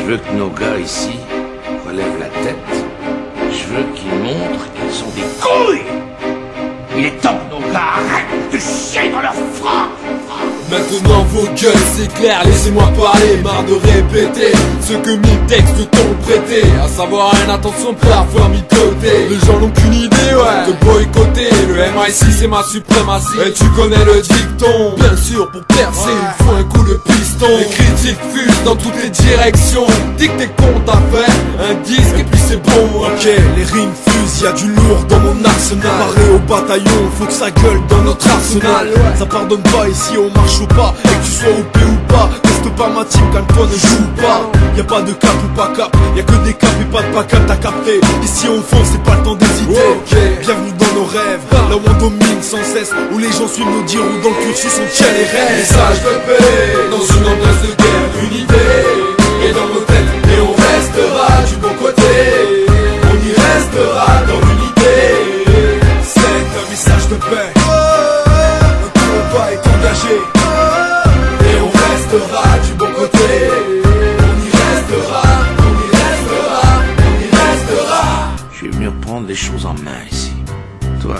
veux que nos gars ici relèvent la tête. Je veux qu'ils montrent qu'ils ont des couilles. Il est temps que nos gars arrêtent de chier dans leur franc. Maintenant vos gueules c'est clair, laissez-moi parler, marre de répéter ce que mes textes t'ont prêté. À savoir une attention parfois mitotée. Les gens n'ont qu'une idée, ouais, de boycotter. Le MI6 c'est ma suprématie. Et tu connais le dicton. Bien sûr pour percer il faut un coup de piston. Les critiques fusent dans toutes les directions. Dis que t'es comptes à faire un disque et puis c'est bon. Ok, les rimes fusent, y'a du lourd dans mon arsenal. Paré au bataillon, faut que ça gueule dans notre arsenal. Ça pardonne pas ici on marche ou pas, et que tu sois OP ou pas. Teste pas ma team, calme-toi, ne joue pas. Y'a pas de cap ou pas cap, y'a que des caps et pas de cap, t'as capté. Ici on fonce, c'est pas le temps d'hésiter. Bienvenue dans nos rêves, là où on domine sans cesse, où les gens suivent nos dires, où dans le cursus on tient les rêves. Message de paix, dans une ambiance de guerre, unité. Et dans nos têtes, et on restera du bon côté. On y restera dans l'unité. C'est un message de paix. Notre combat est engagé. Et on restera du bon côté. On y restera, on y restera, on y restera. Je suis venu reprendre les choses en main ici. Toi,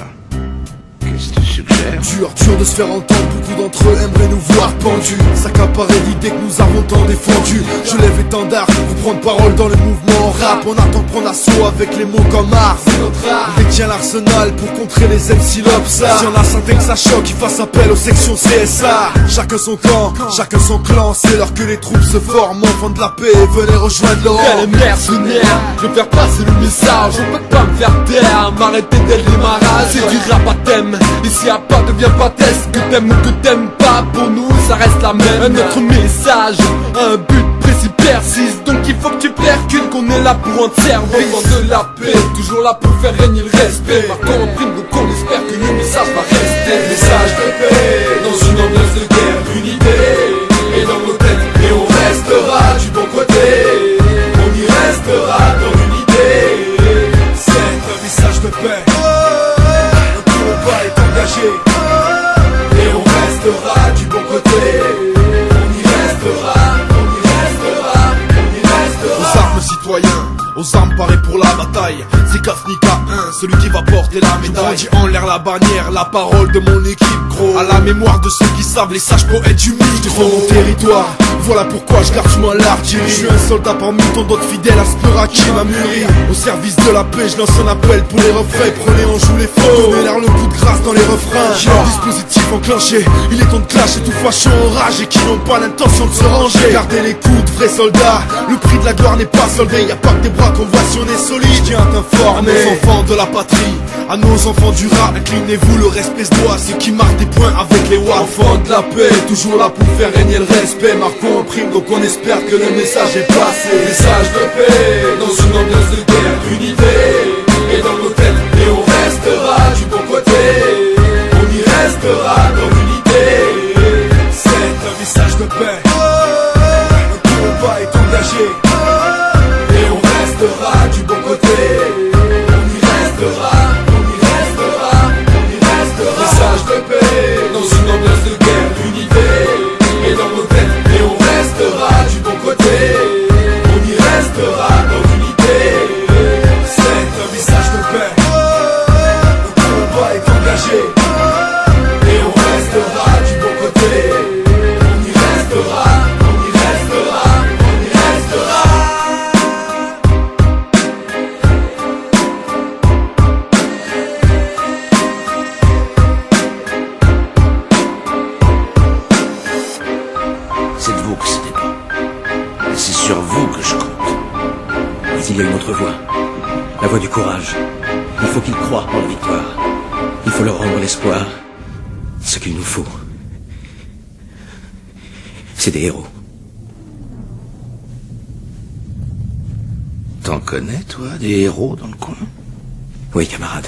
qu'est-ce que tu suggères? Dur de se faire entendre, beaucoup d'entre eux aimeraient nous voir pendus. S'accaparer l'idée que nous avons tant défendu. Je lève l'étendard pour prendre parole dans le mouvement rap. On attend de prendre assaut avec les mots comme art. C'est notre art. On détient l'arsenal pour contrer les MC Lopsa. Si on a senti que ça choque, il fasse appel aux sections CSA. Chacun son camp, chacun son clan. C'est l'heure que les troupes se forment. Enfants de la paix, venez rejoindre Laurent. Les mercenaires, je veux faire passer le message. On peut pas me faire taire, m'arrêter dès le démarrage. C'est du rap à thème, ici à pas devient pas test. Que t'aimes ou que t'aimes pas, pour nous ça reste la même. Notre message, un but précis persiste. Donc il faut que tu percutes qu'on est là pour en te servir. Enfant de la paix, toujours là pour faire régner le respect. Marquons en prime, donc on espère que le message va rester. Message de paix, dans une ambiance de guerre, unité. Et dans nos têtes, et on restera du bon côté. On y restera dans l'unité. C'est un message de paix. Notre combat est engagé. Et on restera du bon côté. On y restera, on y restera, on y restera. Aux armes citoyens, aux armes parées pour la bataille. C'est Kafnika 1, celui qui va porter la médaille. Je brandis en l'air la bannière, la parole de mon équipe, gros. À la mémoire de ceux qui savent, les sages poètes du mythe, gros. Mon territoire, voilà pourquoi je garde moi l'artillerie. Je suis un soldat parmi tant d'autres fidèles à ce peur qui m'a mûri. Au service de la paix, je lance un appel pour les refrains. Prenez en joue les faux, donnez-leur le coup de grâce dans les refrains. Dispositif enclenché, il est temps de clasher tout fâcheux en rage et qui n'ont pas l'intention de se ranger. Gardez les coudes, vrais soldats, le prix de la gloire n'est pas soldé. Y'a pas que des bras qu'on voit si on est solide. Je tiens à t'informer, à nos enfants de la patrie, à nos enfants du rap, inclinez-vous, le respect se doit, ceux qui marquent des points avec les watts. Enfants de la paix, toujours là pour faire régner le respect. Marquons en prime, donc on espère que le message est passé. Message de paix, dans une ambiance de guerre, unité. Et dans nos têtes, et on restera du bon côté. On y restera dans l'unité. C'est un message de paix. Notre combat est engagé. Et on restera du bon côté. On y restera, on y restera, on y restera. Message de paix, dans une ambiance de guerre, unité. Et dans nos têtes, et on restera du bon côté. On y restera dans l'unité. C'est un message de paix. Notre combat est engagé. Et on restera du bon côté. On y restera, on y restera, on y restera. C'est de vous que c'est dépend. Et c'est sur vous que je compte. Mais il y a une autre voie, la voie du courage. Il faut qu'ils croient en la victoire. Il faut leur rendre l'espoir. Ce qu'il nous faut, c'est des héros. T'en connais, toi, des héros dans le coin? Oui, camarade.